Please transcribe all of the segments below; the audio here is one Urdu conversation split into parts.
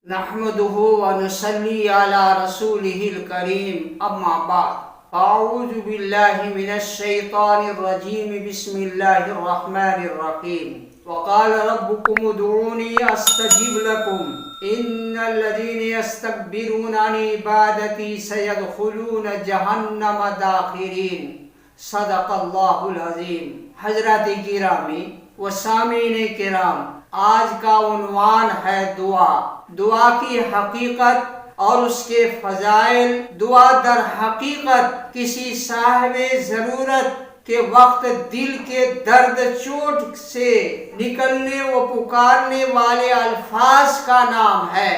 نحمده ونصلي على رسوله الكريم اما بعد اعوذ بالله من الشيطان الرجيم بسم الله الرحمن الرحيم وقال ربكم ادعوني استجب لكم ان الذين يستكبرون عن عبادتي سيدخلون جهنم داخرين صدق اللہ العظیم۔ حضرات گرامی و سامعین کرام، آج کا عنوان ہے دعا کی حقیقت اور اس کے فضائل۔ دعا در حقیقت کسی صاحب ضرورت کے وقت دل کے درد چوٹ سے نکلنے و پکارنے والے الفاظ کا نام ہے۔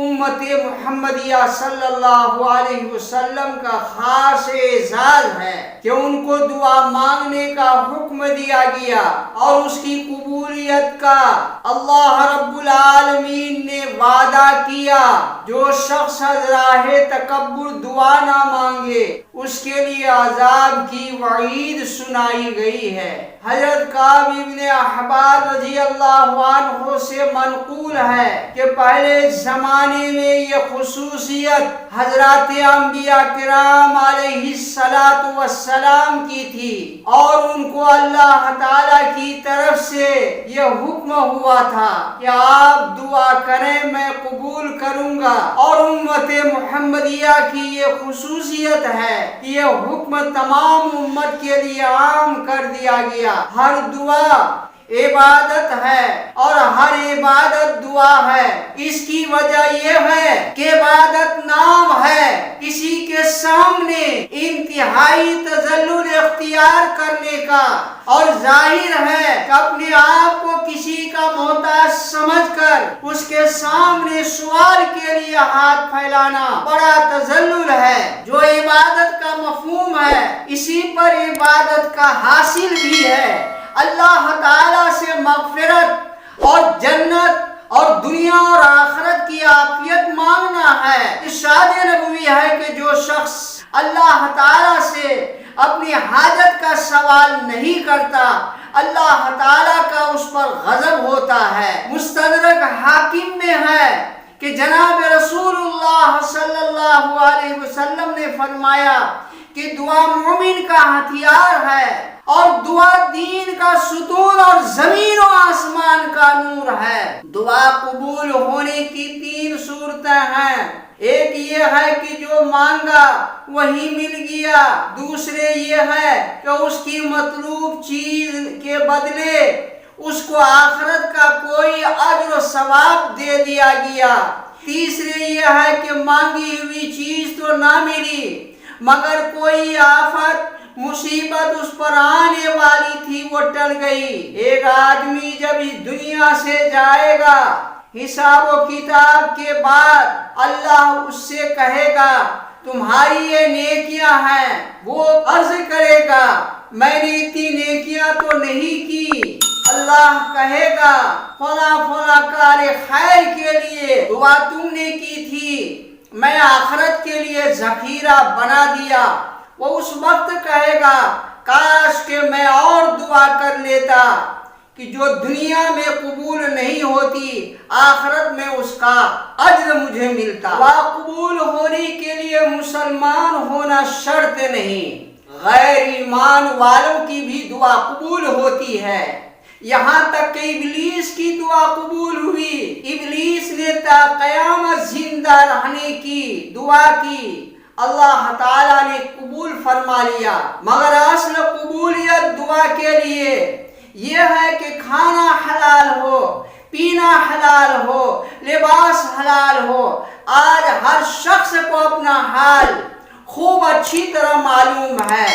امت محمدیہ صلی اللہ علیہ وسلم کا خاص اعزاز ہے کہ ان کو دعا مانگنے کا حکم دیا گیا اور اس کی قبولیت کا اللہ رب العالمین نے وعدہ کیا۔ جو شخص راہ تکبر دعا نہ مانگے اس کے لیے عذاب کی وعید سنائی گئی ہے۔ حضرت کعب ابن احبار رضی اللہ عنہ سے منقول ہے کہ پہلے زمانے میں یہ خصوصیت حضرات انبیاء کرام علیہ السلام کی تھی اور ان کو اللہ تعالی کی طرف سے یہ حکم ہوا تھا کہ آپ دعا کریں میں قبول کروں گا، اور امت محمدیہ کی یہ خصوصیت ہے کہ یہ حکم تمام امت کے لیے عام کر دیا گیا۔ ہر دعا عبادت ہے اور ہر عبادت دعا ہے۔ اس کی وجہ یہ ہے کہ عبادت نام ہے کسی کے سامنے انتہائی تذلل اختیار کرنے کا، اور ظاہر ہے کہ اپنے آپ کو کسی کا محتاج سمجھ کر اس کے سامنے سوال کے لیے ہاتھ پھیلانا بڑا تذلل ہے۔ جو عبادت کا مفہوم ہے اسی پر عبادت کا حاصل بھی ہے۔ اللہ تعالی سے مغفرت اور جنت اور دنیا اور آخرت کی عافیت مانگنا ہے۔ ارشاد نبوی ہے کہ جو شخص اللہ تعالی سے اپنی حاجت کا سوال نہیں کرتا اللہ تعالی کا اس پر غضب ہوتا ہے۔ مستدرک حاکم میں ہے کہ جناب رسول اللہ صلی اللہ علیہ وسلم نے فرمایا کہ دعا مومن کا ہتھیار ہے اور دعا دین کا ستون اور زمین و آسمان کا نور ہے۔ دعا قبول ہونے کی 3 صورتیں ہیں۔ ایک یہ ہے کہ جو مانگا وہی مل گیا، دوسرے یہ ہے کہ اس کی مطلوب چیز کے بدلے اس کو آخرت کا کوئی اجر و ثواب دے دیا گیا، تیسرے یہ ہے کہ مانگی ہوئی چیز تو نہ ملی مگر کوئی آفت مصیبت اس پر آنے والی تھی وہ ٹل گئی۔ ایک آدمی جب اس دنیا سے جائے گا حساب و کتاب کے بعد اللہ اس سے کہے گا تمہاری یہ نیکیاں ہیں، وہ عرض کرے گا میں نے اتنی نیکیاں تو نہیں کی۔ اللہ کہے گا فلاں فلاں کار خیر کے لیے دعا تم نے کی تھی، میں آخرت کے لیے ذخیرہ بنا دیا۔ وہ اس وقت کہے گا کاش کہ میں اور دعا کر لیتا کہ جو دنیا میں قبول نہیں ہوتی آخرت میں اس کا اجر مجھے ملتا۔ دعا قبول ہونے کے لیے مسلمان ہونا شرط نہیں، غیر ایمان والوں کی بھی دعا قبول ہوتی ہے۔ یہاں تک کہ ابلیس کی دعا قبول ہوئی، ابلیس نے تا قیامت زندہ رہنے کی دعا کی، اللہ تعالیٰ نے قبول فرما لیا۔ مگر اصل قبولیت دعا کے لیے یہ ہے کہ کھانا حلال ہو، پینا حلال ہو، لباس حلال ہو۔ آج ہر شخص کو اپنا حال خوب اچھی طرح معلوم ہے۔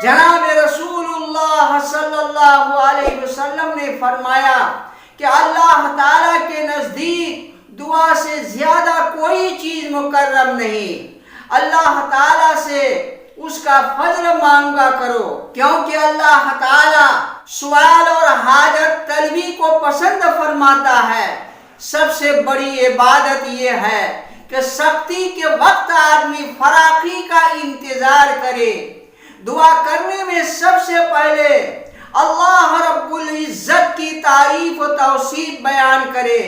جناب رسول اللہ صلی اللہ علیہ وسلم نے فرمایا کہ اللہ تعالیٰ کے نزدیک دعا سے زیادہ کوئی چیز مکرم نہیں۔ اللہ تعالیٰ سے اس کا فضل مانگا کرو، کیونکہ اللہ تعالیٰ سوال اور حاجت طلبی کو پسند فرماتا ہے۔ سب سے بڑی عبادت یہ ہے کہ سختی کے وقت آدمی فراخی کا انتظار کرے۔ دعا کرنے میں سب سے پہلے اللہ رب العزت کی تعریف و توصیف بیان کرے۔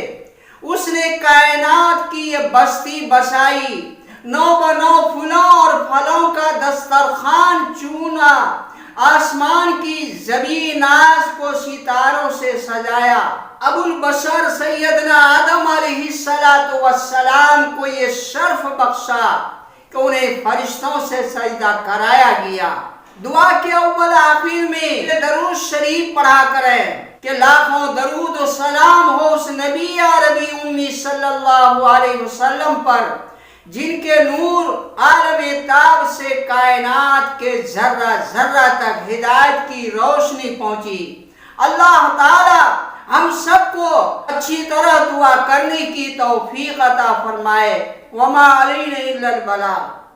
اس نے کائنات بستی بسائی، نو بنو پھولوں اور پھلوں کا دسترخوان چونا، آسمان کی زمینات کو ستاروں سے سجایا، ابو البشر سیدنا آدم علیہ السلام کو یہ شرف بخشا کہ انہیں فرشتوں سے سجدہ کرایا گیا۔ دعا کے اول آخر میں درود شریف پڑھا کریں کہ لاکھوں درود و سلام ہو اس نبی عربی امی صلی اللہ علیہ وسلم پر، جن کے نور عالم تاب سے کائنات کے ذرہ ذرہ تک ہدایت کی روشنی پہنچی۔ اللہ تعالی ہم سب کو اچھی طرح دعا کرنے کی توفیق عطا فرمائے۔ وما علینا الا البلاغ۔